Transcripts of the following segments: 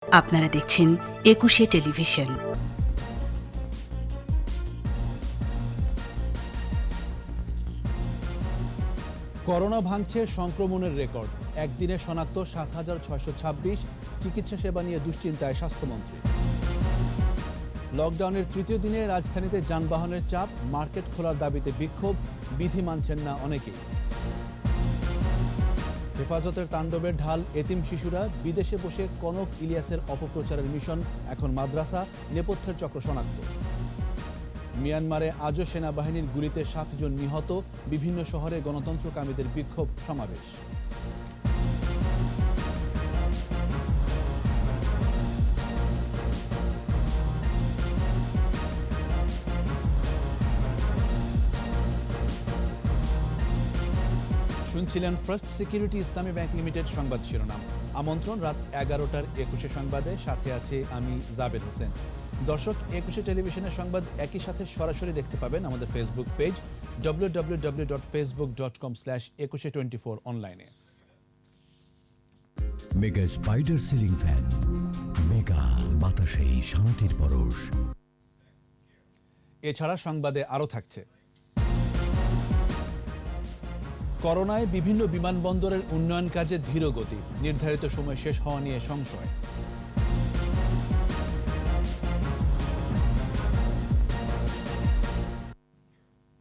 আপনারা দেখছেন একুশে টেলিভিশন। করোনা ভাঙছে সংক্রমণের রেকর্ড। একদিনে শনাক্ত ৭,৬২৬। চিকিৎসা সেবা নিয়ে দুশ্চিন্তায় স্বাস্থ্যমন্ত্রী। লকডাউনের তৃতীয় দিনে রাজধানীতে যানবাহনের চাপ, মার্কেট খোলার দাবিতে বিক্ষোভ, বিধি মানছেন না অনেকেই। হেফাজতের তাণ্ডবের ঢাল, এতিম শিশুরা, বিদেশে বসে কনক ইলিয়াসের অপপ্রচারের মিশন এখন মাদ্রাসা, নেপথ্যের চক্র শনাক্ত। মিয়ানমারে আজও সেনাবাহিনীর গুলিতে ৭ জন নিহত, বিভিন্ন শহরে গণতন্ত্রকামীদের বিক্ষোভ সমাবেশ। শুনছিলেন ফার্স্ট সিকিউরিটি ইসলামী ব্যাংক লিমিটেড সংবাদ শিরোনাম। আমন্ত্রণ রাত 11টার একুশে সংবাদে, সাথে আছে আমি জাবেদ হোসেন। দর্শক, একুশে টেলিভিশনের সংবাদ একই সাথে সরাসরি দেখতে পাবেন আমাদের ফেসবুক পেজ www.facebook.com/ekushe24 অনলাইনে। Mega spider ceiling fan, Mega বাতাসেই শান্তির পরশ। এছাড়া সংবাদে আরও থাকছে: করোনায় বিভিন্ন বিমানবন্দরের উন্নয়ন কাজে ধীর গতি, নির্ধারিত সময় শেষ হওয়া নিয়ে সংশয়।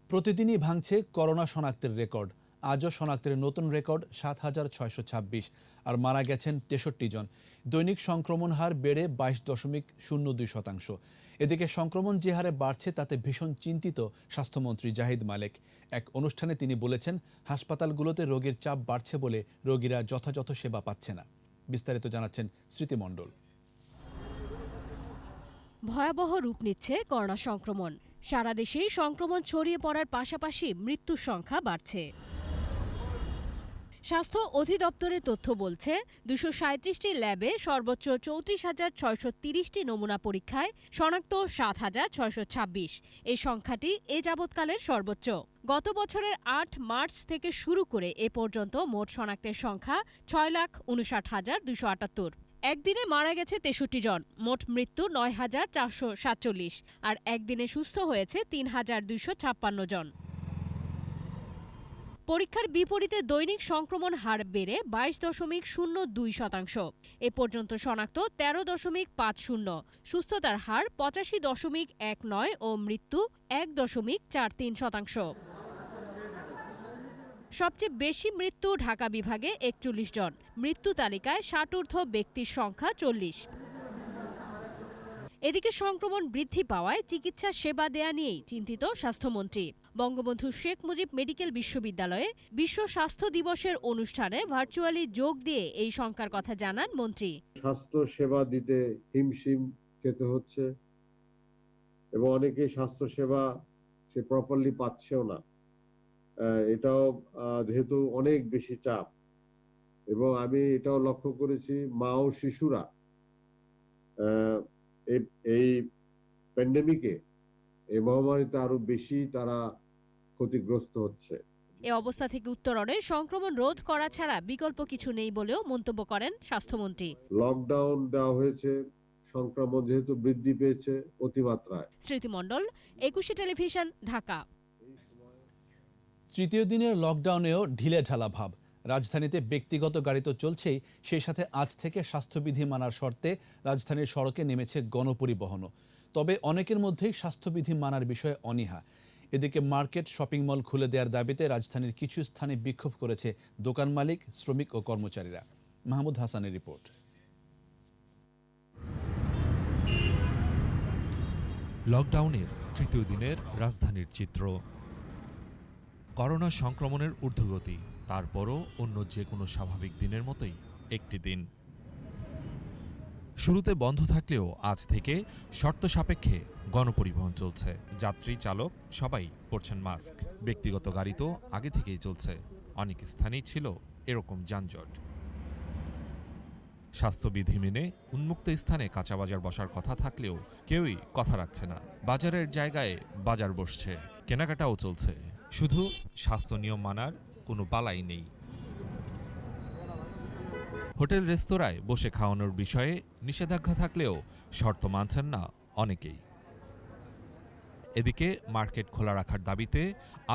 প্রতিদিনই ভাঙছে করোনা শনাক্তের রেকর্ড। আজও শনাক্তের নতুন রেকর্ড ৭,৬২৬, আর মারা গেছেন ৬৩ জন। দৈনিক সংক্রমণ হার বেড়ে ২২.02%। এদিকে সংক্রমণ যে হারে বাড়ছে তাতে ভীষণ চিন্তিত স্বাস্থ্যমন্ত্রী জাহিদ মালেক। এক অনুষ্ঠানে তিনি বলেছেন, হাসপাতালগুলোতে রোগীর চাপ বাড়ছে বলে রোগীরা যথাযথ সেবা পাচ্ছে না। বিস্তারিত জানাচ্ছেন স্মৃতি মণ্ডল। ভয়াবহ রূপ নিচ্ছে করোনা সংক্রমণ। সারা দেশেই সংক্রমণ ছড়িয়ে পড়ার পাশাপাশি মৃত্যুর সংখ্যা বাড়ছে। স্বাস্থ্য অধিদপ্তরের তথ্য বলছে, ২৩৭টি ল্যাবে সর্বোচ্চ ৩৪,৬৩০টি নমুনা পরীক্ষায় শনাক্ত ৭,৬২৬। এই সংখ্যাটি এ যাবৎকালের সর্বোচ্চ। গত বছরের ৮ মার্চ থেকে শুরু করে এ পর্যন্ত মোট শনাক্তের সংখ্যা ৬,৫৯,২৭৮। একদিনে মারা গেছে ৬৩ জন, মোট মৃত্যু ৯,৪৪৭, আর একদিনে সুস্থ হয়েছে ৩,২৫৬ জন। পরীক্ষার বিপরীতে দৈনিক সংক্রমণ হার বেড়ে ২২.02%। এ পর্যন্ত শনাক্ত ১৩.৫০, সুস্থতার হার ৮৫.১৯ ও মৃত্যু ১.৪৩%। সবচেয়ে বেশি মৃত্যু ঢাকা বিভাগে ৪১ জন। মৃত্যু তালিকায় ৬০ ব্যক্তির সংখ্যা ৪০। এদিকে সংক্রমণ বৃদ্ধি পাওয়ায় চিকিৎসা সেবা দেয়া নিয়েই চিন্তিত স্বাস্থ্যমন্ত্রী। বঙ্গবন্ধু শেখ মুজিব মেডিকেল বিশ্ববিদ্যালয়ে বিশ্ব স্বাস্থ্য দিবসের অনুষ্ঠানে ভার্চুয়ালি যোগ দিয়ে এই শঙ্কার কথা জানান মন্ত্রী। স্বাস্থ্য সেবা দিতে হিমশিম খেতে হচ্ছে এবং অনেকে স্বাস্থ্য সেবা সে প্রপারলি পাচ্ছেও না। এটাও যেহেতু অনেক বেশি চাপ, এবং আমি এটাও লক্ষ্য করেছি মা ও শিশুরা এই প্যান্ডেমিকে, এই মহামারীতে আরো বেশি তারা ক্ষতিগ্রস্ত হচ্ছে। এ অবস্থা থেকে উত্তরণে সংক্রমণ রোধ করা ছাড়া বিকল্প কিছু নেই বলেও মন্তব্য করেন স্বাস্থ্যমন্ত্রী। লকডাউন দেওয়া হয়েছে, সংক্রমণ যেহেতু বৃদ্ধি পেয়েছে অতিমাত্রায়। স্মৃতি মণ্ডল, একুশে টেলিভিশন, ঢাকা। তৃতীয় দিনের লকডাউনেও ঢিলে ঢালা ভাব। রাজধানীতে ব্যক্তিগত গাড়ি তো চলছেই, সেই সাথে আজ থেকে স্বাস্থ্যবিধি মানার শর্তে রাজধানীর সড়কে নেমেছে গণপরিবহনও। তবে অনেকের মধ্যেই স্বাস্থ্যবিধি মানার বিষয়ে অনীহা। এদিকে মার্কেট, শপিং মল খুলে দেওয়ার দাবিতে রাজধানীর কিছু স্থানে বিক্ষোভ করেছে দোকান মালিক, শ্রমিক ও কর্মচারীরা। মাহমুদ হাসানের রিপোর্ট। লকডাউনের তৃতীয় দিনের রাজধানীর চিত্র। করোনা সংক্রমণের ঊর্ধ্বগতি, তারপরও অন্য যে কোনো স্বাভাবিক দিনের মতোই একটি দিন। শুরুতে বন্ধ থাকলেও আজ থেকে শর্ত সাপেক্ষে গণপরিবহন চলছে। যাত্রী, চালক সবাই পরছেন মাস্ক। ব্যক্তিগত গাড়ি তো আগে থেকেই চলছে। অনেক স্থানেই ছিল এরকম যানজট। স্বাস্থ্যবিধি মেনে উন্মুক্ত স্থানে কাঁচা বাজার বসার কথা থাকলেও কেউই কথা রাখছে না। বাজারের জায়গায় বাজার বসছে, কেনাকাটাও চলছে। শুধু স্বাস্থ্য নিয়ম মানার কোনো বালাই নেই। হোটেল রেস্তোরাঁয় বসে খাওয়ানোর বিষয়ে নিষেধাজ্ঞা থাকলেও শর্ত মানছেন না অনেকেই। এদিকে মার্কেট খোলা রাখার দাবিতে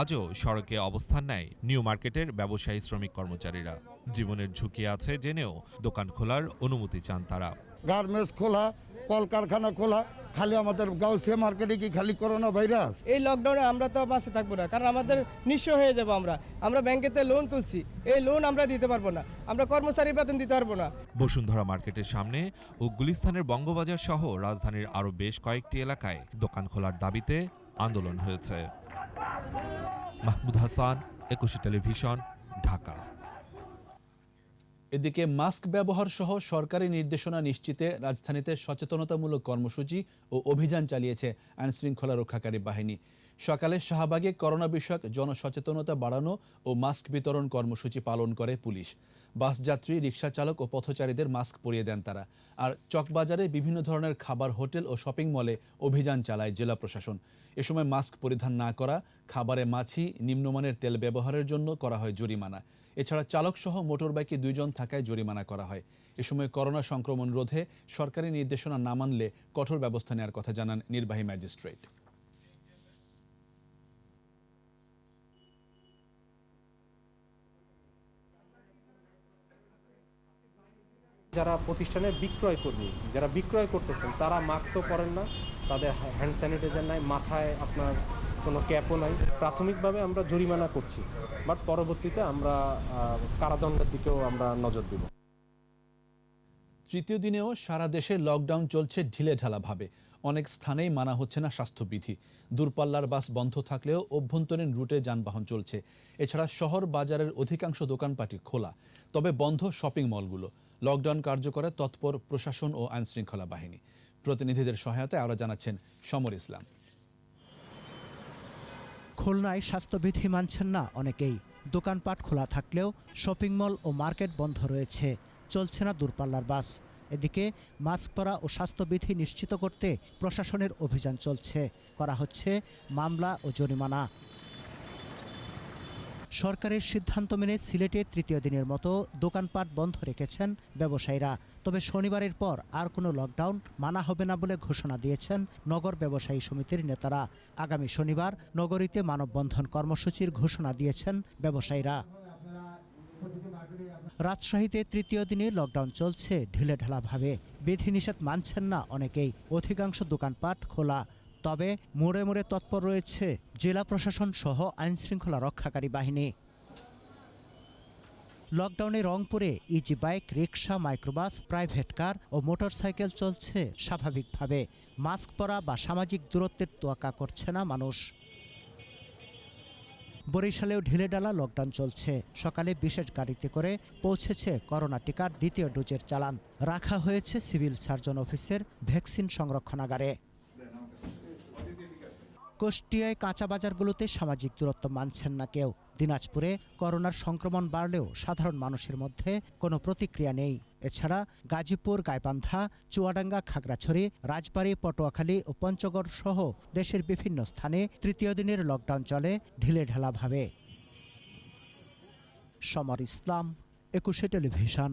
আজও সড়কে অবস্থান নেয় নিউ মার্কেটের ব্যবসায়ী শ্রমিক কর্মচারীরা। জীবনের ঝুঁকি আছে জেনেও দোকান খোলার অনুমতি চান তারা। গার্মেন্টস খোলা, কলকারখানা খোলা, খালি আমাদের গাউসিয়া মার্কেটে কি খালি করোনা ভাইরাস? এই লকডাউনে আমরা তো বাঁচে থাকবো না, কারণ আমাদের নিঃস্ব হয়ে যাবো। আমরা ব্যাংকেতে লোন তুলছি, এই লোন আমরা দিতে পারবো না, আমরা কর্মচারী বেতন দিতে পারবো না। বসুন্ধরা মার্কেটের সামনে ও গুলিস্তানের বঙ্গবাজার সহ রাজধানীর আরও বেশ কয়েকটি এলাকায় দোকান খোলার দাবিতে আন্দোলন হয়েছে। মাহমুদ হাসান, একুশে টেলিভিশন, ঢাকা। এদিকে মাস্ক ব্যবহার সহ সরকারি নির্দেশনা নিশ্চিতে রাজধানীতে সচেতনতামূলক কর্মসূচি ও অভিযান চালিয়েছে আইনশৃঙ্খলা রক্ষাকারী বাহিনী। সকালে শাহবাগে করোনা বিষয়ক জনসচেতনতা বাড়ানো ও মাস্ক বিতরণ কর্মসূচি পালন করে পুলিশ। বাস যাত্রী, রিকশা চালক ও পথচারীদের মাস্ক পরিয়ে দেন তারা। আর চকবাজারে বিভিন্ন ধরনের খাবার, হোটেল ও শপিং মলে অভিযান চালায় জেলা প্রশাসন। এ সময় মাস্ক পরিধান না করা, খাবারে মাছি, নিম্নমানের তেল ব্যবহারের জন্য করা হয় জরিমানা। এছাড়া চালক সহ মোটরবাইকে 2 জন থাকায় জরিমানা করা হয়। এ সময় করোনা সংক্রমণ রোধে সরকারি নির্দেশনা না মানলে কঠোর ব্যবস্থা নেওয়ার কথা জানান নির্বাহী ম্যাজিস্ট্রেট। যারা প্রতিষ্ঠানের বিক্রয় কর্মী, যারা বিক্রয় করতেছেন, তারা মাস্কও পরেন না, তাদের হ্যান্ড স্যানিটাইজার নাই, মাথায় আপনার কোনো ক্যাপও নাই। প্রাথমিকভাবে আমরা জরিমানা করছি, বাট পরবর্তীতে আমরা কারাদণ্ডের দিকেও আমরা নজর দিব। তৃতীয় দিনেও সারা দেশে লকডাউন চলছে ঢিলেঢালাভাবে। অনেক স্থানেই মানা হচ্ছে না স্বাস্থ্যবিধি। দূরপাল্লার বাস বন্ধ থাকলেও অভ্যন্তরীণ রুটে যানবাহন চলছে। এছাড়া শহর বাজারের অধিকাংশ দোকানপাটই খোলা, তবে বন্ধ শপিং মলগুলো। লকডাউন কার্যকরে তৎপর প্রশাসন ও আইনশৃঙ্খলা বাহিনী। প্রতিনিধিদের সহায়তায় আরও জানাচ্ছেন সমর ইসলাম। খুলনায় স্বাস্থ্যবিধি মানছেন না অনেকেই। দোকানপাট খোলা থাকলেও শপিং মল ও মার্কেট বন্ধ রয়েছে, চলছে না দূরপাল্লার বাস। এদিকে মাস্ক পরা ও স্বাস্থ্যবিধি নিশ্চিত করতে প্রশাসনের অভিযান চলছে, করা হচ্ছে মামলা ও জরিমানা। সরকারের সিদ্ধান্ত মেনে সিলেটে তৃতীয় দিনের মতো দোকানপাট বন্ধ রেখেছেন ব্যবসায়ীরা। তবে শনিবারের পর আর কোনো লকডাউন মানা হবে না বলে ঘোষণা দিয়েছেন নগর ব্যবসায়ী সমিতির নেতারা। আগামী শনিবার নগরীতে মানববন্ধন কর্মসূচির ঘোষণা দিয়েছেন ব্যবসায়ীরা। রাজশাহীতে তৃতীয় দিনে লকডাউন চলছে ঢিলেঢালাভাবে। বিধিনিষেধ মানছেন না অনেকেই, অধিকাংশ দোকানপাট খোলা। তবে মোড়ে মোড়ে তৎপর রয়েছে জেলা প্রশাসন সহ আইনশৃঙ্খলা রক্ষাকারী বাহিনী। লকডাউনে রংপুরে easy bike, rickshaw, microbus, private car ও মোটরসাইকেল চলছে স্বাভাবিকভাবে। মাস্ক পরা বা সামাজিক দূরত্বের তোয়াক্কা করছে না মানুষ। বরিশালেও ঢিলেঢালা লকডাউন চলছে। সকালে বিশেষ গাড়িতে করে পৌঁছেছে করোনা টিকার দ্বিতীয় ডোজের চালান। রাখা হয়েছে সিভিল সার্জন অফিসের ভ্যাকসিন সংরক্ষণাগারে। কুষ্টিয়ায় কাঁচা বাজারগুলোতে সামাজিক দূরত্ব মানছেন না কেউ। দিনাজপুরে করোনার সংক্রমণ বাড়লেও সাধারণ মানুষের মধ্যে কোনো প্রতিক্রিয়া নেই। এছাড়া গাজীপুর, গাইবান্ধা, চুয়াডাঙ্গা, খাগড়াছড়ি, রাজবাড়ী, পটুয়াখালী ও পঞ্চগড় সহ দেশের বিভিন্ন স্থানে তৃতীয় দিনের লকডাউন চলে ঢিলেঢালাভাবে। সমর ইসলাম, একুশে টেলিভিশন।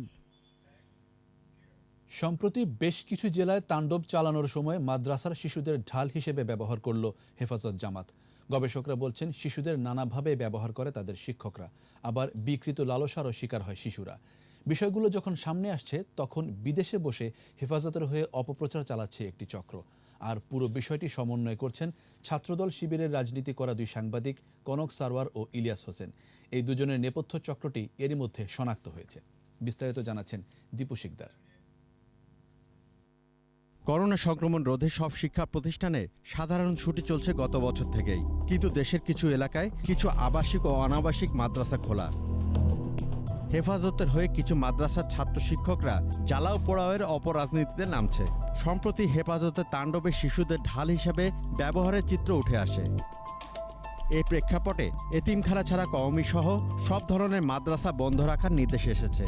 সম্প্রতি বেশ কিছু জেলায় তাণ্ডব চালানোর সময় মাদ্রাসার শিশুদের ঢাল হিসেবে ব্যবহার করল হেফাজত জামাত। গবেষকরা বলছেন, শিশুদের নানাভাবে ব্যবহার করে তাদের শিক্ষকরা, আবার বিকৃত লালসারও শিকার হয় শিশুরা। বিষয়গুলো যখন সামনে আসছে, তখন বিদেশে বসে হেফাজতের হয়ে অপপ্রচার চালাচ্ছে একটি চক্র। আর পুরো বিষয়টি সমন্বয় করছেন ছাত্রদল শিবিরের রাজনীতি করা 2 সাংবাদিক কনক সারওয়ার ও ইলিয়াস হোসেন। এই দুজনের নেপথ্য চক্রটি এরই মধ্যে শনাক্ত হয়েছে। বিস্তারিত জানাচ্ছেন দীপু শিকদার। করোনা সংক্রমণ রোধে সব শিক্ষা প্রতিষ্ঠানে সাধারণ ছুটি চলছে গত বছর থেকেই, কিন্তু দেশের কিছু এলাকায় কিছু আবাসিক ও অনাবাসিক মাদ্রাসা খোলা। হেফাজতের হয়ে কিছু মাদ্রাসার ছাত্র শিক্ষকরা জ্বালাও পোড়াওয়ের অপরাজনীতিতে নামছে। সম্প্রতি হেফাজতের তাণ্ডবে শিশুদের ঢাল হিসেবে ব্যবহারের চিত্র উঠে আসে। এই প্রেক্ষাপটে এতিমখানা ছাড়া কওমি সহ সব ধরনের মাদ্রাসা বন্ধ রাখার নির্দেশ এসেছে।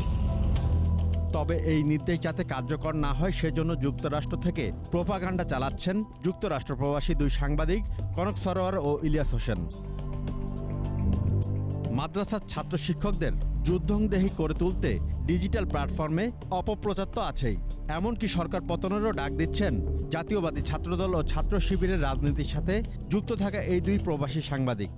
তবে এই নির্দেশ যাতে কার্যকর না হয় সেজন্য যুক্তরাষ্ট্র থেকে প্রোপাগান্ডা চালাচ্ছেন যুক্তরাষ্ট্র প্রবাসী 2 সাংবাদিক কনক সরোয়ার ও ইলিয়াস হোসেন। মাদ্রাসার ছাত্র শিক্ষকদের যুদ্ধংদেহী করে তুলতে ডিজিটাল প্ল্যাটফর্মে অপপ্রচার তো আছেই, এমনকি সরকার পতনেরও ডাক দিচ্ছেন জাতীয়বাদী ছাত্রদল ও ছাত্র শিবিরের রাজনীতির সাথে যুক্ত থাকা এই দুই প্রবাসী সাংবাদিক।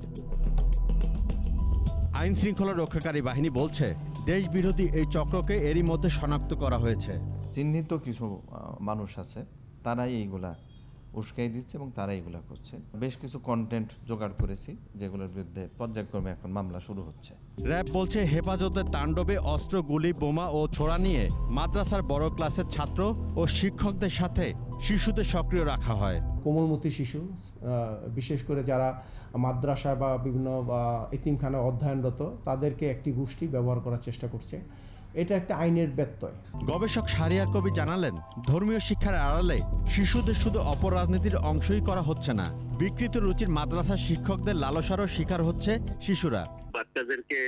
আইন শৃঙ্খলা রক্ষাকারী বাহিনী বলছে দেশবিরোধী এই চক্রকে এরই মধ্যে শনাক্ত করা হয়েছে। চিহ্নিত কিছু মানুষ আছে, তারাই এইগুলা উস্কাই দিচ্ছে এবং তারাই এগুলা করছে। বেশ কিছু কন্টেন্ট জোগাড় করেছি যেগুলোর বিরুদ্ধে পর্যায়ক্রমে এখন মামলা শুরু হচ্ছে। র‍্যাব বলছে হেফাজতের তাণ্ডবে অস্ত্র, গুলি, বোমা ও ছোড়া নিয়ে মাদ্রাসার বড় ক্লাসের ছাত্র ও শিক্ষকদের সাথে শিশুদের সক্রিয় রাখা হয়। কোমলমতি শিশু, বিশেষ করে যারা মাদ্রাসা বা বিভিন্ন এতিমখানায় অধ্যয়নরত, তাদেরকে একটি গোষ্ঠী ব্যবহার করার চেষ্টা করছে। এটা একটা আইনের ব্যত্যয়। গবেষক শাহরিয়ার কবি জানালেন, ধর্মীয় শিক্ষার আড়ালে শিশুদের শুধু অপরাজনীতির অংশই করা হচ্ছে না, বিকৃত রুচির মাদ্রাসার শিক্ষকদের লালসারও শিকার হচ্ছে শিশুরা। বাচ্চাদেরকে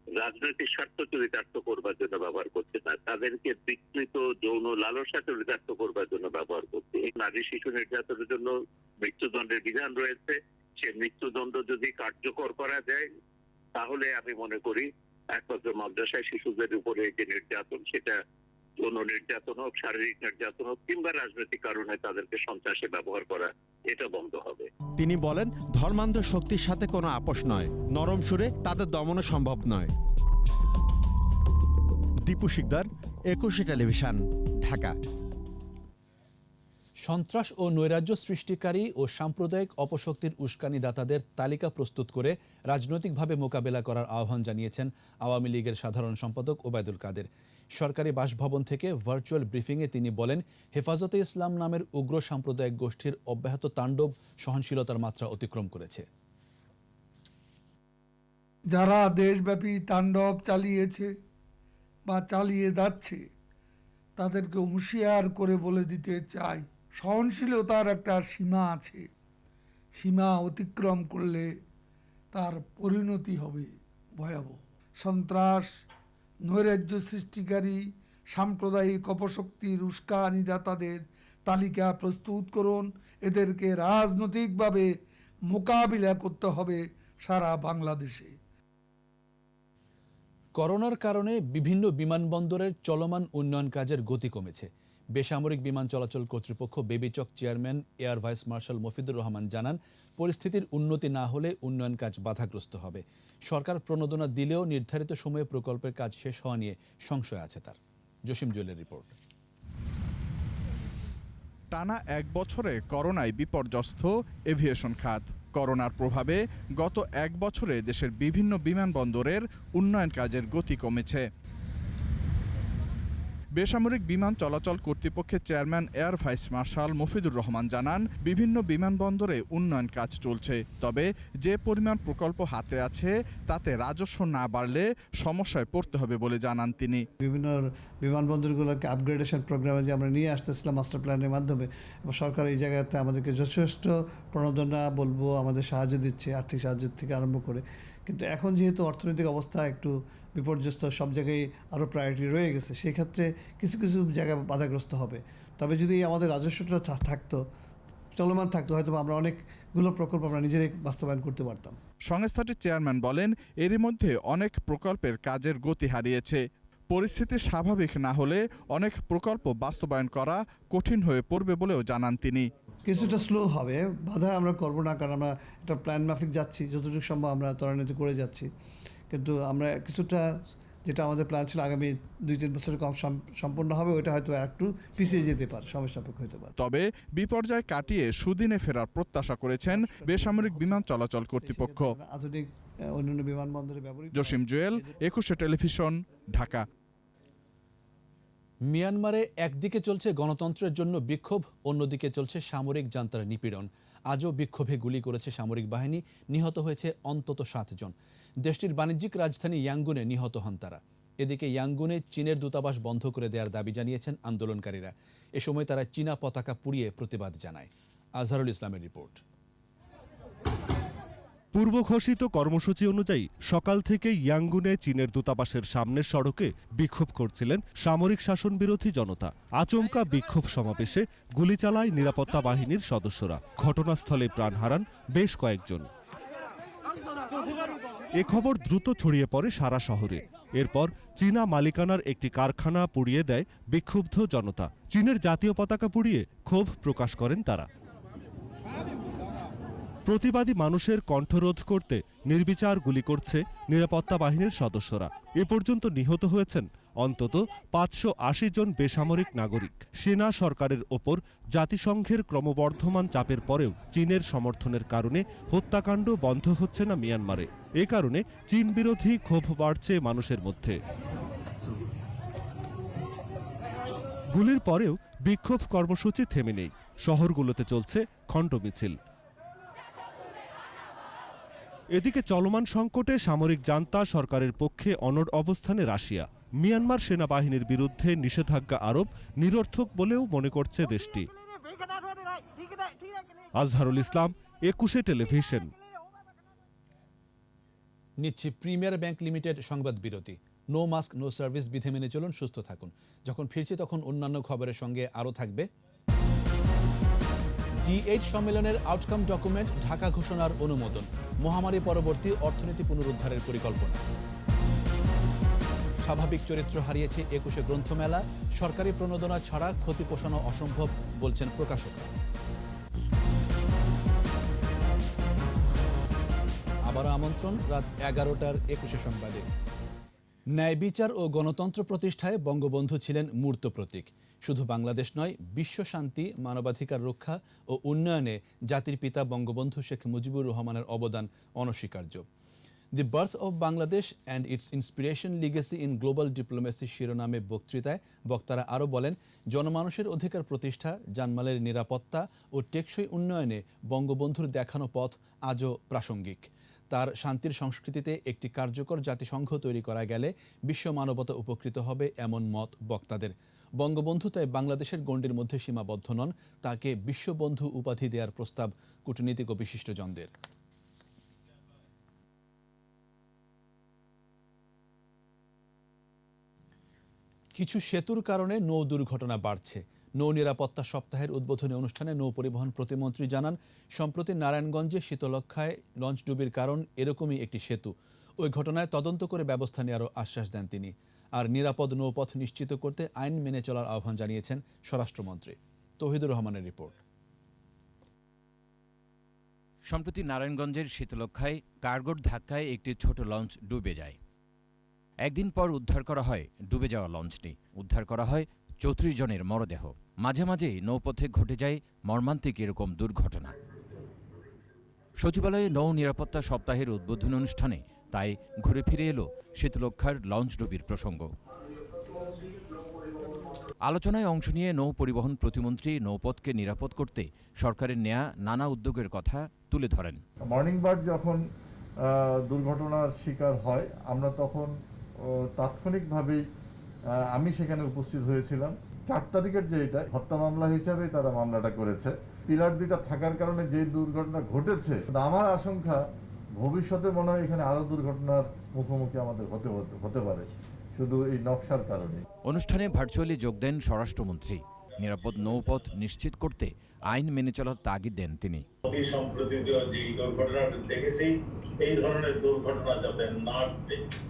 রাজনৈতিক স্বার্থ চরিতার্থ করবার জন্য ব্যবহার করছে না, তাদেরকে বিকৃত যৌন লালসা চরিতার্থ করবার জন্য ব্যবহার করছে। এই নারী শিশু নির্যাতনের জন্য মৃত্যুদণ্ডের বিধান রয়েছে, সে মৃত্যুদণ্ড যদি কার্যকর করা যায় তাহলে আমি মনে করি একমাত্র মাদ্রাসায় শিশুদের উপরে যে নির্যাতন, সেটা যৌন নির্যাতন হোক, শারীরিক নির্যাতন হোক, কিংবা রাজনৈতিক কারণে তাদেরকে সন্ত্রাসে ব্যবহার করা, এটা বন্ধ হবে। তিনি বলেন, ধর্মান্ধ শক্তির সাথে কোনো আপোষ নয়, নরম সুরে তাদের দমন সম্ভব নয়। দীপু শিকদার, একুশে টেলিভিশন, ঢাকা। সন্ত্রাস ও নৈরাজ্য সৃষ্টিকারী ও সাম্প্রদায়িক অপশক্তির উস্কানিদাতাদের তালিকা প্রস্তুত করে রাজনৈতিকভাবে মোকাবেলা করার আহ্বান জানিয়েছেন আওয়ামী লীগের সাধারণ সম্পাদক ওবায়দুল কাদের। সরকারি বাসভবন থেকে ভার্চুয়াল ব্রিফিংয়ে তিনি বলেন, হেফাজতে ইসলাম নামের উগ্র সাম্প্রদায়িক গোষ্ঠীর অব্যাহত তাণ্ডব সহনশীলতার মাত্রা অতিক্রম করেছে। যারা দেশব্যাপী তাণ্ডব চালিয়েছে বা চালিয়ে যাচ্ছে, তাদেরকে হুঁশিয়ার করে বলে দিতে চাই, সহনশীলতার একটা সীমা আছে। সীমা অতিক্রম করলে তার পরিণতি হবে ভয়াবহ। সন্ত্রাস, নৈরাজ্য সৃষ্টিকারী সাম্প্রদায়িক অপশক্তির উস্কানিদাতাদের তালিকা প্রস্তুত করুন। এদেরকে রাজনৈতিকভাবে মোকাবিলা করতে হবে সারা বাংলাদেশে। করোনার কারণে বিভিন্ন বিমানবন্দরের চলমান উন্নয়ন কাজের গতি কমেছে। বেসামরিক বিমান চলাচল কর্তৃপক্ষ বেবিচক chairman air vice marshal Mofidur Rahman জানান, পরিস্থিতির উন্নতি না হলে উন্নয়ন কাজ বাধাগ্রস্ত হবে। সরকার প্রণোদনা দিলেও নির্ধারিত সময়ে প্রকল্পের কাজ শেষ হওয়া নিয়ে সংশয় আছে তার। জসিম জুয়েলের রিপোর্ট। টানা এক বছরে করোনায় বিপর্যস্ত এভিয়েশন খাত। করোনার প্রভাবে গত এক বছরে দেশের বিভিন্ন বিমানবন্দরের উন্নয়ন কাজের গতি কমেছে। বেসামরিক বিমান চলাচল কর্তৃপক্ষের chairman air vice marshal Mofidur Rahman জানান, বিভিন্ন বিমানবন্দরে উন্নয়ন কাজ চলছে, তবে যে পরিমাণ প্রকল্প হাতে আছে তাতে রাজস্ব না বাড়লে সমস্যায় পড়তে হবে বলে জানান তিনি। বিভিন্ন বিমানবন্দরগুলোকে আপগ্রেডেশন প্রোগ্রামে যে আমরা নিয়ে আসতেছিলাম মাস্টার প্ল্যানের মাধ্যমে, এবং সরকার এই জায়গাতে আমাদেরকে যথেষ্ট প্রণোদনা বলবো আমাদের সাহায্য দিচ্ছে, আর্থিক সাহায্য থেকে আরম্ভ করে। কিন্তু এখন যেহেতু অর্থনৈতিক অবস্থা একটু বিপর্যস্ত, সব জায়গায় আরও প্রায়োরিটি রয়ে গেছে, সেই ক্ষেত্রে কিছু কিছু জায়গায় বাধাগ্রস্ত হবে। তবে যদি আমাদের রাজস্বটা থাকতো, চলমান থাকতো, হয়তো আমরা অনেকগুলো প্রকল্প আমরা নিজেরাই বাস্তবায়ন করতে পারতাম। সংস্থাটির চেয়ারম্যান বলেন, এরই মধ্যে অনেক প্রকল্পের কাজের গতি হারিয়েছে। পরিস্থিতি স্বাভাবিক না হলে অনেক প্রকল্প বাস্তবায়ন করা কঠিন হয়ে পড়বে বলেও জানান তিনি। কিছুটা স্লো হবে, বাধা আমরা করবো না, কারণ আমরা একটা প্ল্যান মাফিক যাচ্ছি, যতটুকু সম্ভব আমরা ত্বরান্বিত করে যাচ্ছি। কিন্তু আমরা কিছুটা, যেটা আমাদের প্ল্যান ছিল আগামী 2-3 বছরে কম সম্পূর্ণ হবে, ওইটা হয়তো একটু পিছিয়ে যেতে পারে, সময় সাপেক্ষ হতে পারে। তবে বিপর্যয় কাটিয়ে সুদিনে ফেরার প্রত্যাশা করেছেন বেসামরিক বিমান চলাচল কর্তৃপক্ষ। আধুনিক অন্যান্য বিমানবন্দরে ব্যবহৃত। জসিম জুয়েল, একুশে টেলিভিশন, ঢাকা। মিয়ানমারে একদিকে চলছে গণতন্ত্রের জন্য বিক্ষোভ, অন্যদিকে চলছে সামরিক জান্তার নিপীড়ন। আজও বিক্ষোভে গুলি করেছে সামরিক বাহিনী, নিহত হয়েছে অন্তত 7 জন। দেশটির বাণিজ্যিক রাজধানী ইয়াঙ্গুনে নিহত হন তারা। এদিকে ইয়াঙ্গুনে চীনের দূতাবাস বন্ধ করে দেওয়ার দাবি জানিয়েছেন আন্দোলনকারীরা। এ সময় তারা চীনা পতাকা পুড়িয়ে প্রতিবাদ জানায়। আজহারুল ইসলামের রিপোর্ট। পূর্ব ঘোষিত কর্মসূচি অনুযায়ী সকাল থেকে ইয়াঙ্গুনে চীনের দূতাবাসের সামনের সড়কে বিক্ষোভ করছিলেন সামরিক শাসন বিরোধী জনতা। আচমকা বিক্ষোভ সমাবেশে গুলি চালায় নিরাপত্তা বাহিনীর সদস্যরা। ঘটনাস্থলে প্রাণ হারান বেশ কয়েকজন। এ খবর দ্রুত ছড়িয়ে পড়ে সারা শহরে। এরপর চীনা মালিকানার একটি কারখানা পুড়িয়ে দেয় বিক্ষুব্ধ জনতা। চীনের জাতীয় পতাকা পুড়িয়ে ক্ষোভ প্রকাশ করেন তারা। প্রতিবাদী মানুষের কণ্ঠরোধ করতে নির্বিচার গুলি করছে নিরাপত্তা বাহিনীর সদস্যরা। এ পর্যন্ত নিহত হয়েছেন অন্তত 580 জন বেসামরিক নাগরিক। সেনা সরকারের ওপর জাতিসংঘের ক্রমবর্ধমান চাপের পরেও চীনের সমর্থনের কারণে হত্যাকাণ্ড বন্ধ হচ্ছে না মিয়ানমারে। এ কারণে চীন বিরোধী ক্ষোভ বাড়ছে মানুষের মধ্যে। গুলির পরেও বিক্ষোভ কর্মসূচি থেমে নেই। শহরগুলোতে চলছে খণ্ড মিছিল। এদিকে চলমান সংকটে সামরিক জান্তা সরকারের পক্ষে অনড় অবস্থানে রাশিয়া। মিয়ানমার সেনাবাহিনীর বিরুদ্ধে নিষেধাজ্ঞা আরোপ নিরর্থক বলেও মনে করছে দেশটি। আজহারুল ইসলাম, 21 টেলিভিশন। নিচ্ছি প্রিমিয়ার ব্যাংক লিমিটেড সংবাদ বিরতি। নো মাস্ক নো সার্ভিস বিধি মেনে চলুন, সুস্থ থাকুন। যখন ফিরছি তখন অন্যান্য খবরের সঙ্গে আরও থাকবে D8 সম্মেলনের আউটকাম ডকুমেন্ট, ঢাকা ঘোষণার অনুমোদন, মহামারী পরবর্তী অর্থনীতি পুনরুদ্ধারের পরিকল্পনা। স্বাভাবিক চরিত্র হারিয়েছে 21শে গ্রন্থমেলা, সরকারি প্রণোদনা ছাড়া ক্ষতি পোষানো অসম্ভব বলছেন প্রকাশকরা। আবারও আমন্ত্রণ রাত 11টার 21শে সংবাদে। ন্যায় বিচার ও গণতন্ত্র প্রতিষ্ঠায় বঙ্গবন্ধু ছিলেন মূর্ত প্রতীক। শুধু বাংলাদেশ নয়, বিশ্ব শান্তি, মানবাধিকার রক্ষা ও উন্নয়নে জাতির পিতা বঙ্গবন্ধু শেখ মুজিবুর রহমানের অবদান অনস্বীকার্য। The birth of Bangladesh and its inspiration legacy in global diplomacy শিরোনামে বক্তৃতায় বক্তারা আরও বলেন, জনমানুষের অধিকার প্রতিষ্ঠা, জানমালের নিরাপত্তা ও টেকসই উন্নয়নে বঙ্গবন্ধুর দেখানো পথ আজও প্রাসঙ্গিক। তার শান্তির সংস্কৃতিতে একটি কার্যকর জাতিসংঘ তৈরি করা গেলে বিশ্ব মানবতা উপকৃত হবে, এমন মত বক্তাদের। বঙ্গবন্ধু তাই বাংলাদেশের গণ্ডির মধ্যে সীমাবদ্ধ নন, তাকে বিশ্ববন্ধু উপাধি দেওয়ার প্রস্তাব কূটনীতিক ও বিশিষ্টজনদের। কিছু সেতুর কারণে নৌ দুর্ঘটনা বাড়ছে। নৌ নিরাপত্তা সপ্তাহের উদ্বোধনী অনুষ্ঠানে নৌ পরিবহন প্রতিমন্ত্রী জানান, সম্প্রতি নারায়ণগঞ্জে শীতলক্ষ্যায় লঞ্চডুবির কারণ এরকমই একটি সেতু। ওই ঘটনায় তদন্ত করে ব্যবস্থা নেওয়ারও আশ্বাস দেন তিনি। আর নিরাপদ নৌপথ নিশ্চিত করতে আইন মেনে চলার আহ্বান জানিয়েছেন স্বরাষ্ট্রমন্ত্রী। তৌহিদুর রহমানের রিপোর্ট। সম্প্রতি নারায়ণগঞ্জের শীতলক্ষ্যায় কার্গোর ধাক্কায় একটি ছোট লঞ্চ ডুবে যায়। একদিন পর উদ্ধার করা হয় ডুবে যাওয়া লঞ্চটি। উদ্ধার করা হয় 34 জনের মরদেহ। মাঝে মাঝেই নৌপথে ঘটে যায় মর্মান্তিক এরকম দুর্ঘটনা। সচিবালয়ে নৌ নিরাপত্তা সপ্তাহের উদ্বোধনী অনুষ্ঠানে তাই ঘুরে ফিরে এলো শীতলক্ষ্যার লঞ্চডুবির প্রসঙ্গ। আলোচনায় অংশ নিয়ে নৌ পরিবহন প্রতিমন্ত্রী নৌপথকে নিরাপদ করতে সরকারের নেয়া নানা উদ্যোগের কথা তুলে ধরেন। মর্নিং বার্ড যখন দুর্ঘটনার শিকার হয়, আমরা তখন তাৎক্ষণিকভাবেই আমি সেখানে উপস্থিত হয়েছিলাম। 4 তারিখের যে এটা হত্যা মামলা হিসাবে তারা মামলাটা করেছে। পিলার 2টা থাকার কারণে যে দুর্ঘটনা ঘটেছে, আমার আশঙ্কা ভবিষ্যতে মনে হয় এখানে আরো দুর্ঘটনার মুখোমুখি আমাদের হতে পারে, শুধু এই নকশার কারণে। অনুষ্ঠানে ভার্চুয়ালি যোগ দেন স্বরাষ্ট্রমন্ত্রী। নিরাপদ নৌপথ নিশ্চিত করতে আইন মেনে চলার তাগিদ দেন তিনি। অতি সম্প্রতি যে দুর্ঘটনাটা দেখেছি, এই ধরনের দুর্ঘটনা যাতে না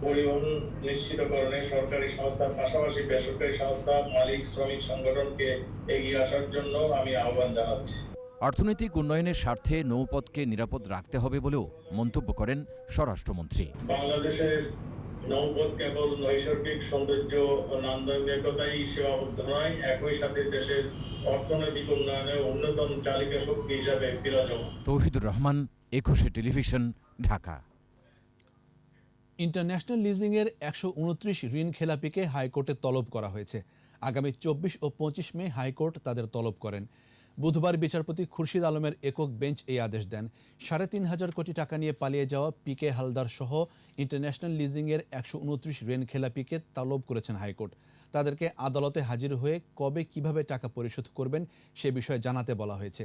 পরিবহন নিশ্চিতকরণে সরকারি সংস্থার পাশাপাশি বেসরকারি সংস্থা, মালিক, শ্রমিক সংগঠনকে এগিয়ে আসার জন্য আমি আহ্বান জানাচ্ছি। অর্থনৈতিক উন্নয়নের স্বার্থে নৌপথকে নিরাপদ রাখতে হবে বলেও মন্তব্য করেন স্বরাষ্ট্রমন্ত্রী। বাংলাদেশের নৌপথ কেবল নৈসর্গিক সৌন্দর্য ও নান্দনিকতাই সীমাবদ্ধ নয়, একই সাথে দেশের অর্থনৈতিক উন্নয়নে অন্যতম চালিকা শক্তি হিসাবে বিরাজমান। তৌহিদুর রহমান, 21 টেলিভিশন, ঢাকা। ইন্টারন্যাশনাল লিজিংয়ের 129 ঋণ খেলাপিকে হাইকোর্টে তলব করা হয়েছে। আগামী 24 ও 25 মে হাইকোর্ট তাদের তলব করেন। বুধবার বিচারপতি খুরশিদ আলমের একক বেঞ্চ এই আদেশ দেন। 3.5 কোটি টাকা নিয়ে পালিয়ে যাওয়া পিকে হালদার সহ ইন্টারন্যাশনাল লিজিংয়ের 129 ঋণ খেলাপিকে তলব করেছেন হাইকোর্ট। তাদেরকে আদালতে হাজির হয়ে কবে কিভাবে টাকা পরিশোধ করবেন সে বিষয়ে জানাতে বলা হয়েছে।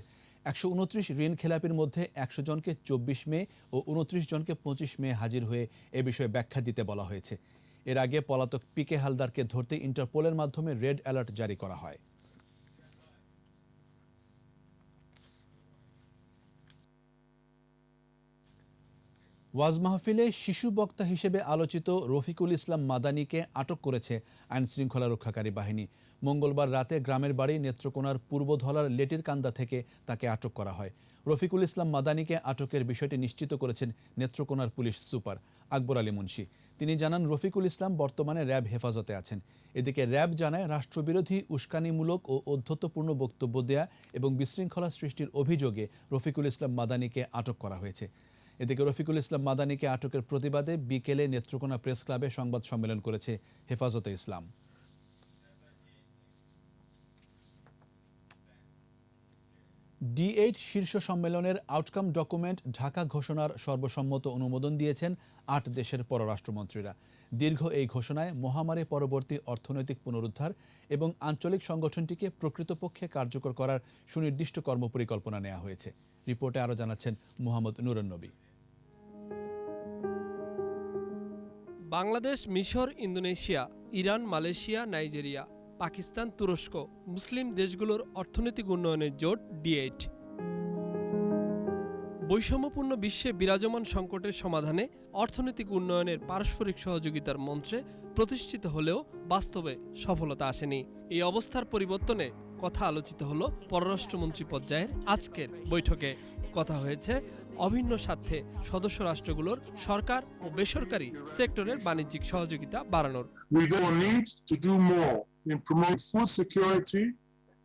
129 ঋণ খেলাপির মধ্যে 100 জনকে 24 মে ও 29 জনকে 25 মে হাজির হয়ে এ বিষয়ে ব্যাখ্যা দিতে বলা হয়েছে। এর আগে পলাতক পিকে হালদারকে ধরতে ইন্টারপোলের মাধ্যমে রেড অ্যালার্ট জারি করা হয়। ওয়াজ মাহফিলে শিশু বক্তা হিসেবে আলোচিত রফিকুল ইসলাম মাদানিকে আটক করেছে আইনশৃঙ্খলা রক্ষাকারী বাহিনী। মঙ্গলবার রাতে গ্রামের বাড়ি নেত্রকোনার পূর্বধলার লেটির কান্দা থেকে তাকে আটক করা হয়। রফিকুল ইসলাম মাদানিকে আটকের বিষয়টি নিশ্চিত করেছেন নেত্রকোনার পুলিশ সুপার আকবর আলী মুন্সি। তিনি জানান, রফিকুল ইসলাম বর্তমানে র্যাব হেফাজতে আছেন। এদিকে র্যাব জানায়, রাষ্ট্রবিরোধী উস্কানিমূলক ও ঔদ্ধত্যপূর্ণ বক্তব্য দেয়া এবং বিশৃঙ্খলা সৃষ্টির অভিযোগে রফিকুল ইসলাম মাদানিকে আটক করা হয়েছে। এদিকে রফিকুল ইসলাম মাদানিকে আটকের প্রতিবাদে বিকেলে নেত্রকোনা প্রেস ক্লাবে সংবাদ সম্মেলন করেছে হেফাজতে ইসলাম। D8 শীর্ষ সম্মেলনের আউটকাম ডকুমেন্ট ঢাকা ঘোষণার সর্বসম্মত অনুমোদন দিয়েছেন 8 দেশের পররাষ্ট্রমন্ত্রীরা। দীর্ঘ এই ঘোষণায় মহামারী পরবর্তী অর্থনৈতিক পুনরুদ্ধার এবং আঞ্চলিক সংগঠনটিকে প্রকৃতপক্ষে কার্যকর করার সুনির্দিষ্ট কর্মপরিকল্পনা নেওয়া হয়েছে। রিপোর্টে আরও জানাচ্ছেন মোহাম্মদ নুরুন নবী। বাংলাদেশ, মিশর, Indonesia, Iran, Malaysia, Nigeria, Pakistan, তুরস্ক মুসলিম দেশগুলোর অর্থনৈতিক উন্নয়নের জোট D8। বৈষম্যপূর্ণ বিশ্বে বিরাজমান সংকটের সমাধানে অর্থনৈতিক উন্নয়নের পারস্পরিক সহযোগিতার মন্ত্রে প্রতিষ্ঠিত হলেও বাস্তবে সফলতা আসেনি। এই অবস্থার পরিবর্তনে কথা আলোচিত হলো পররাষ্ট্রমন্ত্রী পর্যায়ের আজকের বৈঠকে। কথা হয়েছে অভিন্ন স্বার্থে সদস্য রাষ্ট্রগুলোর সরকার ও বেসরকারি সেক্টরের বাণিজ্যিক সহযোগিতা বাড়ানোর। We will need to do more in promoting food security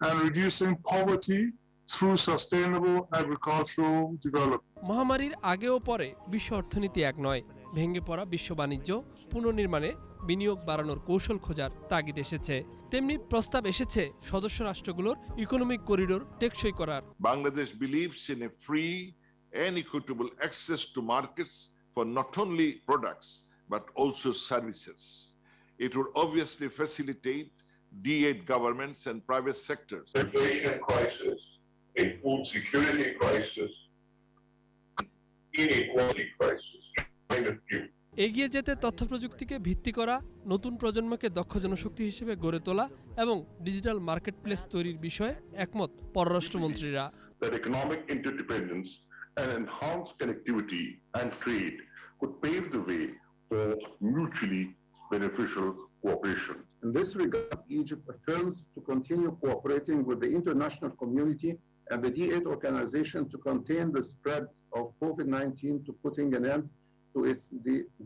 and reducing poverty through sustainable agricultural development. মহামারীর আগে ও পরে বিশ্ব অর্থনীতি এক নয়। ভেঙে পড়া বিশ্ব বাণিজ্য পুনর্নির্মাণে বিনিয়োগ বাড়ানোর কৌশল খোঁজার তাগিদ এসেছে। তেমনি প্রস্তাব এসেছে সদস্য রাষ্ট্রগুলোর ইকোনমিক করিডোর টেকসই করার। Bangladesh believes in a free and equitable access to markets for not only products but also services. It would obviously facilitate D8 governments and private sectors. Inflation crisis, a food security crisis, inequality crisis, climate change. এগিয়ে যেতে তথ্য প্রযুক্তিকে ভিত্তি করা, নতুন প্রজন্মকে দক্ষ জনশক্তি হিসেবে গড়ে তোলা এবং ডিজিটাল মার্কেটপ্লেস তৈরির বিষয়ে একমত পররাষ্ট্রমন্ত্রীরা। That economic interdependence and enhanced connectivity and trade could pave the way for mutually beneficial cooperation. In this regard, Egypt affirms to continue cooperating with the international community and the D8 organization to contain the spread of COVID-19 to putting an end to its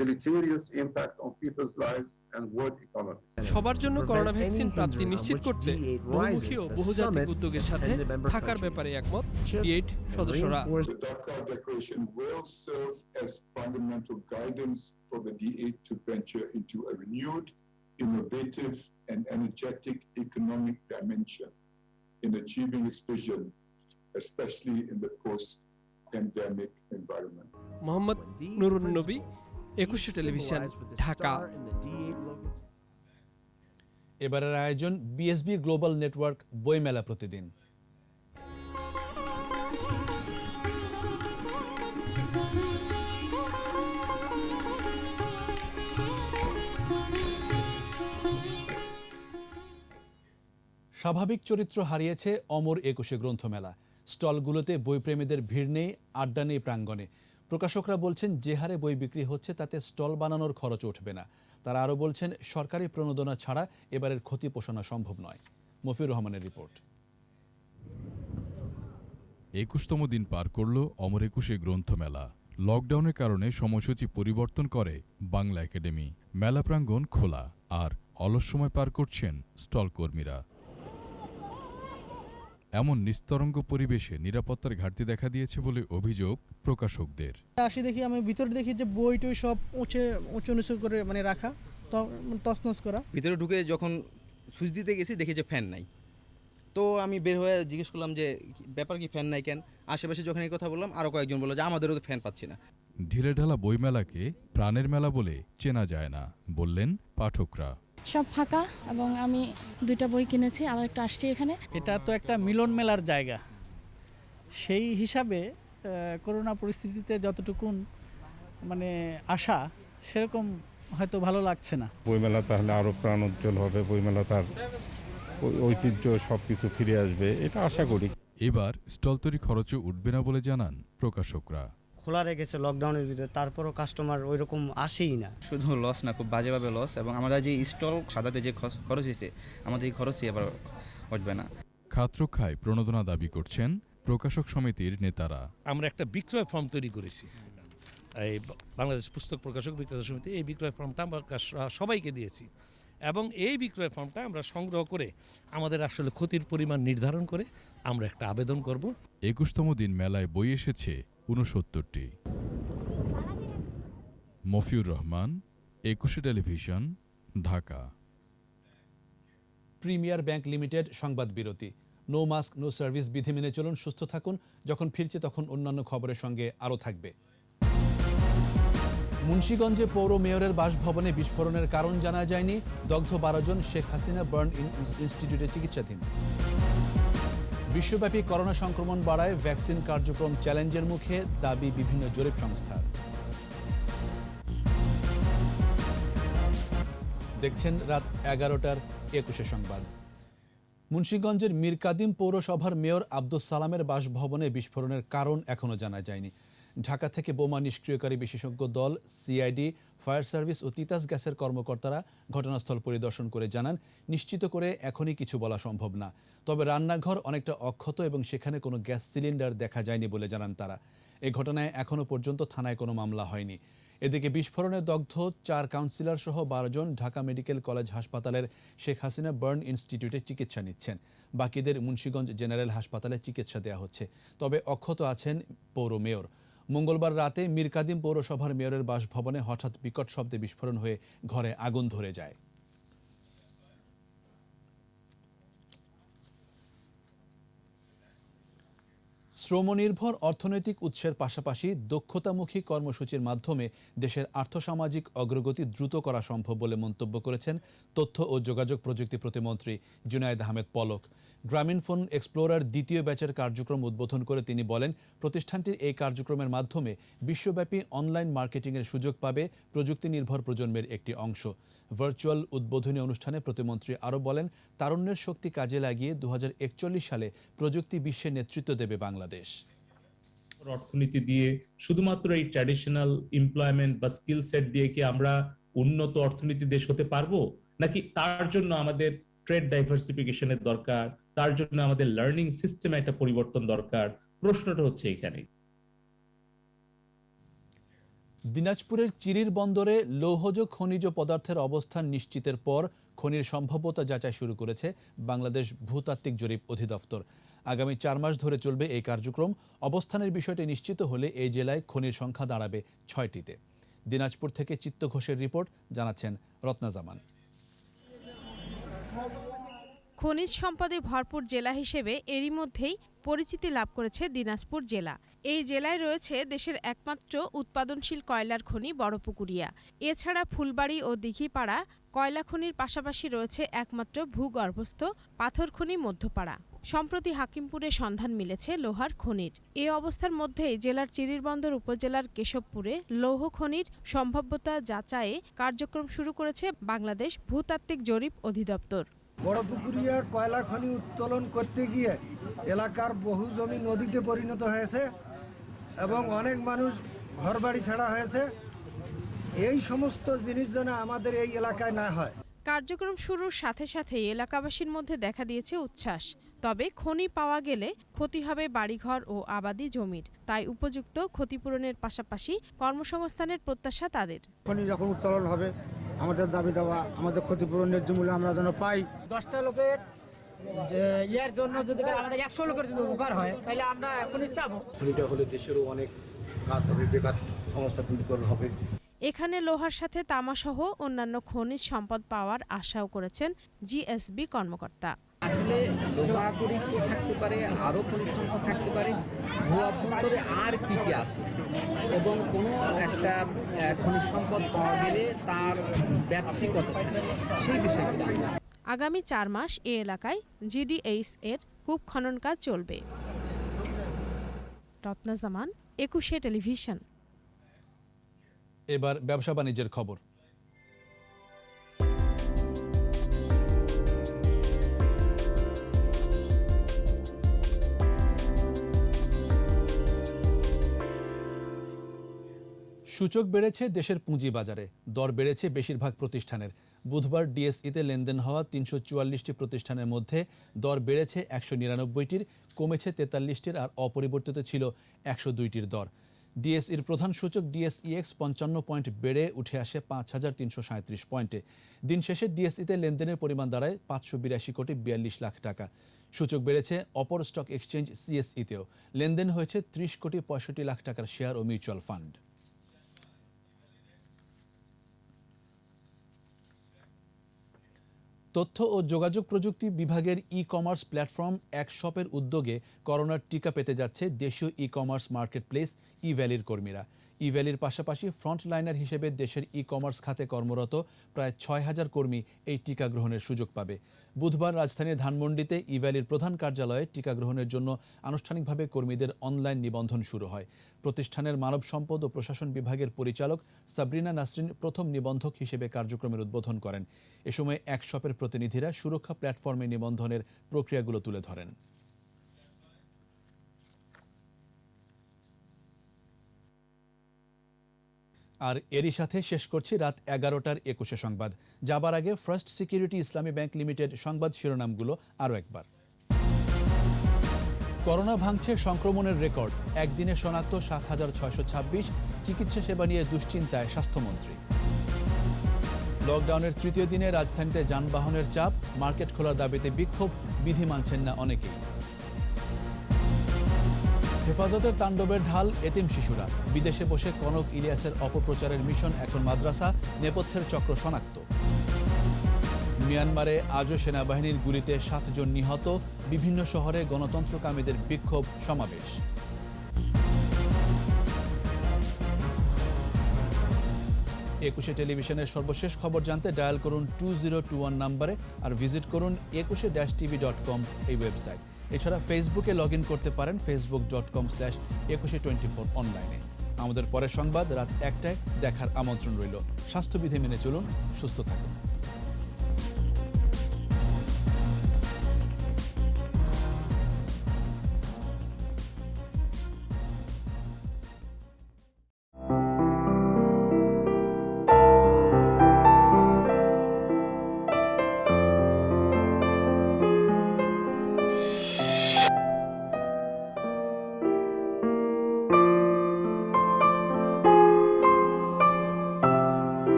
deleterious impact on people's lives and world economies. সবার জন্য corona vaccine প্রাপ্তি নিশ্চিত করতে বহুমুখী ও বহুজাতিক উদ্যোগের সাথে থাকার ব্যাপারে একমত D8 সদস্যরা। The Dhaka Declaration will serve as fundamental guidance for the D8 to venture into a renewed, innovative and energetic economic dimension in achieving its vision, especially in the post-pandemic environment. Mohammad Nurun নবী, 21 television, Dhaka. এবারের আয়োজন BSB global network বইমেলা প্রতিদিন। স্বাভাবিক চরিত্র হারিয়েছে অমর 21 গ্রন্থমেলা। স্টলগুলোতে বইপ্রেমীদের ভিড় নেই, আড্ডা নেই প্রাঙ্গণে। প্রকাশকরা বলছেন, যে হারে বই বিক্রি হচ্ছে তাতে স্টল বানানোর খরচ উঠবে না। তারা আরও বলছেন, সরকারি প্রণোদনা ছাড়া এবারের ক্ষতি পোষানো সম্ভব নয়। মফিউর রহমানের রিপোর্ট। 21তম দিন পার করল অমর 21 গ্রন্থমেলা। লকডাউনের কারণে সময়সূচি পরিবর্তন করে বাংলা একাডেমি। মেলা প্রাঙ্গণ খোলা, আর অলস সময় পার করছেন স্টল কর্মীরা। এমন নিস্তরঙ্গ পরিবেশে নিরাপত্তার ঘাটতি দেখা দিয়েছে বলে অভিযোগ প্রকাশকদের। আসি দেখি, আমি ভিতরে দেখি যে বই টই সব উঁচু নিচু করে মানে রাখা, তছনছ করা। ভিতরে ঢুকে যখন সুইচ দিতে গেছি দেখি যে ফ্যান নাই। তো আমি বের হয়ে জিজ্ঞেস করলাম যে ব্যাপার কি, ফ্যান নাই কেন? আশেপাশে যখন এই কথা বললাম, আরও কয়েকজন বলল যে আমাদেরও তো ফ্যান পাচ্ছি না। ঢিলে ঢালা বইমেলাকে প্রাণের মেলা বলে চেনা যায় না, বললেন পাঠকরা। সব ফাঁকা এবং আমি 2টা বই কিনেছি, আর একটা আসছে এখানে। এটা তো একটা মিলন মেলার জায়গা, সেই হিসাবে করোনা পরিস্থিতিতে যতটুকুন মানে আশা, সেরকম হয়তো ভালো লাগছে না। বইমেলা তাহলে আরও প্রাণোজ্জ্বল হবে, বইমেলা তার ঐতিহ্য সব কিছু ফিরে আসবে, এটা আশা করি। এবার স্টল তৈরি খরচও উঠবে না বলে জানান প্রকাশকরা। খোলা রেখেছে লকডাউনের ভিতরে, তারপরও কাস্টমার ওই রকম আসেই না। শুধু লস না, খুব বাজেভাবে লস, এবং আমরা যে স্টল সাজাতে যে খরচ হয়েছে আমাদের এই খরচই এবার উঠবে না। খাত রক্ষায় প্রণোদনা দাবি করছেন প্রকাশক সমিতির নেতারা। আমরা একটা বিক্রয় ফর্ম তৈরি করেছি, এই বাংলাদেশ পুস্তক প্রকাশক বিক্রেতা সমিতি, এই বিক্রয় ফর্মটা আমরা সবাইকে দিয়েছি, এবং এই বিক্রয় ফর্মটা আমরা সংগ্রহ করে আমাদের আসলে ক্ষতির পরিমাণ নির্ধারণ করে আমরা একটা আবেদন করব। 21তম দিন মেলায় বই এসেছে 69টি। Mofiur Rahman, 21 television, Dhaka. Premier bank limited সংবাদ বিরতি। নো মাস্ক নো সার্ভিস বিধি মেনে চলুন, সুস্থ থাকুন। যখন ফিরছে তখন অন্যান্য খবরের সঙ্গে আরও থাকবে। মুন্সিগঞ্জে পৌর মেয়রের বাসভবনে বিস্ফোরণের কারণ জানা যায়নি। দগ্ধ 12 জন, শেখ হাসিনা বার্ন ইনস্টিটিউটে চিকিৎসাধীন। বিশ্বব্যাপী করোনা সংক্রমণ বাড়ায় ভ্যাকসিন কার্যক্রম চ্যালেঞ্জের মুখে, দাবি বিভিন্ন জরিপ সংস্থার। দেখছেন রাত 11টার 21 সংবাদ। মুন্সিগঞ্জের মীরকাদিম পৌরসভার মেয়র আব্দুস সালামের বাসভবনে বিস্ফোরণের কারণ এখনও জানা যায়নি। ঢাকা থেকে বোমা নিষ্ক্রিয়কারী বিশেষজ্ঞ দল, সিআইডি, ফায়ার সার্ভিস ও তিতাস গ্যাসের কর্মকর্তারা ঘটনাস্থল পরিদর্শন করে জানান, নিশ্চিত করে এখনই কিছু বলা সম্ভব না। তবে রান্নাঘর অনেকটা অক্ষত এবং সেখানে কোনো গ্যাস সিলিন্ডার দেখা যায়নি বলে জানান তারা। এই ঘটনায় এখনও পর্যন্ত থানায় কোনো মামলা হয়নি। এদিকে বিস্ফোরণে দগ্ধ 4 কাউন্সিলর সহ 12 জন ঢাকা মেডিকেল কলেজ হাসপাতালের শেখ হাসিনা বার্ন ইনস্টিটিউটে চিকিৎসা নিচ্ছেন। বাকিদের মুন্সিগঞ্জ জেনারেল হাসপাতালে চিকিৎসা দেওয়া হচ্ছে। তবে অক্ষত আছেন পৌর মেয়র। মঙ্গলবার রাতে মীরকাদিম পৌরসভার মেয়রের বাসভবনে হঠাৎ বিকট শব্দে বিস্ফোরণ হয়ে ঘরে আগুন ধরে যায়। শ্রমনির্ভর অর্থনৈতিক উৎসের পাশাপাশি দক্ষতামুখী কর্মসূচির মাধ্যমে দেশের আর্থসামাজিক অগ্রগতি দ্রুত করা সম্ভব বলে মন্তব্য করেছেন তথ্য ও যোগাযোগ প্রযুক্তি প্রতিমন্ত্রী জুনায়েদ আহমেদ পলক। গ্রামীণ ফোন এক্সপ্লোরার দ্বিতীয় ব্যাচের কার্যক্রম উদ্বোধন করে তিনি বলেন, প্রতিষ্ঠানটির এই কার্যক্রমের মাধ্যমে বিশ্বব্যাপী অনলাইন মার্কেটিংয়ের সুযোগ পাবে প্রযুক্তি নির্ভর প্রজন্মের একটি অংশ। ভার্চুয়াল উদ্বোধনী অনুষ্ঠানে প্রতিমন্ত্রী আরও বলেন, তারুণ্যের শক্তি কাজে লাগিয়ে 2041 সালে প্রযুক্তি বিশ্বের নেতৃত্ব দেবে বাংলাদেশ। অর্থনীতি দিয়ে শুধুমাত্র এই ট্র্যাডিশনাল এমপ্লয়মেন্ট বা স্কিল সেট দিয়ে কি আমরা উন্নত অর্থনীতি দেশ হতে পারবো, নাকি তার জন্য আমাদের ট্রেড ডাইভার্সিফিকেশনের দরকার, তার জন্য আমাদের লার্নিং সিস্টেমে একটা পরিবর্তন দরকার? প্রশ্নটা হচ্ছে এখানে। দিনাজপুরের চিরির বন্দরে লৌহজ খনিজ পদার্থের অবস্থান নিশ্চিতের পর খনির সম্ভাব্যতা যাচাই শুরু করেছে বাংলাদেশ ভূতাত্ত্বিক জরিপ অধিদপ্তর। আগামী 4 মাস ধরে চলবে এই কার্যক্রম। অবস্থানের বিষয়টি নিশ্চিত হলে এই জেলায় খনির সংখ্যা দাঁড়াবে 6টিতে। দিনাজপুর থেকে চিত্ত ঘোষের রিপোর্ট, জানাচ্ছেন রত্না জামান। খনিজ সম্পদে ভরপুর জেলা হিসেবে এরই মধ্যেই পরিচিতি লাভ করেছে দিনাজপুর জেলা। এই জেলায় রয়েছে দেশের একমাত্র উৎপাদনশীল কয়লার খনি বড়পুকুরিয়া। এছাড়া ফুলবাড়ি ও দিঘিপাড়া কয়লা খনির পাশাপাশি রয়েছে একমাত্র ভূগর্ভস্থ পাথর খনি মধ্যপাড়া। সম্প্রতি হাকিমপুরে সন্ধান মিলেছে লোহার খনির। এ অবস্থার মধ্যেই জেলার চিরিরবন্দর উপজেলার কেশবপুরে লৌহ খনির সম্ভাব্যতা যাচাইয়ে কার্যক্রম শুরু করেছে বাংলাদেশ ভূতাত্ত্বিক জরিপ অধিদপ্তর। বড়পুকুরিয়ার কয়লা খনি উত্তোলন করতে গিয়ে এলাকার বহু জমি নদীতে পরিণত হয়েছে এবং অনেক মানুষ ঘরবাড়ি ছাড়া হয়েছে। এই সমস্ত জিনিস যেন আমাদের এই এলাকায় না হয়। কার্যক্রম শুরুর সাথে সাথেই এলাকাবাসীর মধ্যে দেখা দিয়েছে উচ্ছ্বাস। তবে খনি পাওয়া গেলে ক্ষতি হবে বাড়িঘর ও আবাদি জমির। তাই উপযুক্ত ক্ষতিপূরণের পাশাপাশি কর্মসংস্থানের প্রত্যাশা তাদের। খনি যখন উত্তোলন হবে আমাদের দাবি দেওয়া, আমাদের ক্ষতিপূরণের জন্য আমরা যেন পাই। 10টা লোকের ইয়ার জন্য যদি আমাদের 100 লোকের যদি উপকার হয় তাহলে আমরা এখনই চাবো। খনিটা হলে দেশেরও অনেক কাজ হবে, বেকার সমস্যা দূর হবে। এখানে লোহার সাথে তামাসহ অন্যান্য খনিজ সম্পদ পাওয়ার আশাও করেছেন জিএসবি কর্মকর্তা। আসলে লোহা খনি থাকতে পারে, আরো খনিজ সম্পদ থাকতে পারে, ভূ অভ্যন্তরে আর কি কি আছে এবং কোনো একটা খনিজ সম্পদ পাওয়া গেলে তার ব্যাপ্তি কত, সেই বিষয়গুলো। আগামী 4 মাস এ এলাকায় জিডিএইচ এর কূপ খনন কাজ চলবে। রত্না জামান, 21 টেলিভিশন। এবার ব্যবসা বাণিজ্যের খবর। সূচক বেড়েছে দেশের পুঁজিবাজারে, দর বেড়েছে বেশিরভাগ প্রতিষ্ঠানের। বুধবার ডিএসইতে লেনদেন হওয়া ৩৪৪টি প্রতিষ্ঠানের মধ্যে দর বেড়েছে ১৯৯টির, কমেছে ৪৩টির আর অপরিবর্তিত ছিল ১০২টির দর। ডিএসইর প্রধান সূচক ডিএসইএক্স ৫৫ পয়েন্ট বেড়ে উঠে আসে ৫,৩৩৭ পয়েন্টে। দিন শেষে ডিএসইতে লেনদেনের পরিমাণ দাঁড়ায় ৫৮২ কোটি ৪২ লাখ টাকা। সূচক বেড়েছে অপর স্টক এক্সচেঞ্জ সিএসইতেও। লেনদেন হয়েছে ৩০ কোটি ৬৫ লাখ টাকার শেয়ার ও মিউচুয়াল ফান্ড। তথ্য ও যোগাযোগ প্রযুক্তি বিভাগের ই-কমার্স প্ল্যাটফর্ম একশপের উদ্যোগে করোনার টিকা পেতে যাচ্ছে দেশীয় ই-কমার্স মার্কেটপ্লেস ই-ভ্যালির কর্মীরা। ই-ভ্যালির পাশাপাশি ফ্রন্টলাইনার হিসেবে দেশের ই-কমার্স খাতে কর্মরত প্রায় ৬,০০০ কর্মী এই টিকা গ্রহণের সুযোগ পাবে। বুধবার রাজধানীর ধানমন্ডিতে ই-ভ্যালির প্রধান কার্যালয়ে টিকা গ্রহণের জন্য আনুষ্ঠানিকভাবে কর্মীদের অনলাইন নিবন্ধন শুরু হয়। প্রতিষ্ঠানের মানব সম্পদ ও প্রশাসন বিভাগের পরিচালক সাবরিনা নাসরিন প্রথম নিবন্ধক হিসেবে কার্যক্রমের উদ্বোধন করেন। এ সময় একশপের প্রতিনিধিরা সুরক্ষা প্ল্যাটফর্মে নিবন্ধনের প্রক্রিয়াগুলো তুলে ধরেন। আর এরই সাথে শেষ করছি রাত ১১টার ২১ সংবাদ। যাবার আগে ফার্স্ট সিকিউরিটি ইসলামী ব্যাংক লিমিটেড সংবাদ শিরোনামগুলো আরও একবার। করোনা ভাঙছে সংক্রমণের রেকর্ড, একদিনে শনাক্ত ৭,৬২৬, চিকিৎসা সেবা নিয়ে দুশ্চিন্তায় স্বাস্থ্যমন্ত্রী। লকডাউনের তৃতীয় দিনে রাজধানীতে যানবাহনের চাপ, মার্কেট খোলার দাবিতে বিক্ষোভ, বিধি মানছেন না অনেকেই। হেফাজতের তাণ্ডবের ঢাল এতিম শিশুরা, বিদেশে বসে কনক ইলিয়াসের অপপ্রচারের মিশন এখন মাদ্রাসা, নেপথ্যের চক্র শনাক্ত। মিয়ানমারে আজও সেনাবাহিনীর গুলিতে ৭ জন নিহত, বিভিন্ন শহরে গণতন্ত্রকামীদের বিক্ষোভ সমাবেশ। একুশে টেলিভিশনের সর্বশেষ খবর জানতে ডায়াল করুন 2021 নম্বরে আর ভিজিট করুন 21-tv.com এই ওয়েবসাইট। এছাড়া ফেসবুকে লগ ইন করতে পারেন facebook.com/2124 অনলাইনে। আমাদের পরের সংবাদ রাত ১টায় দেখার আমন্ত্রণ রইল। স্বাস্থ্যবিধি মেনে চলুন, সুস্থ থাকুন।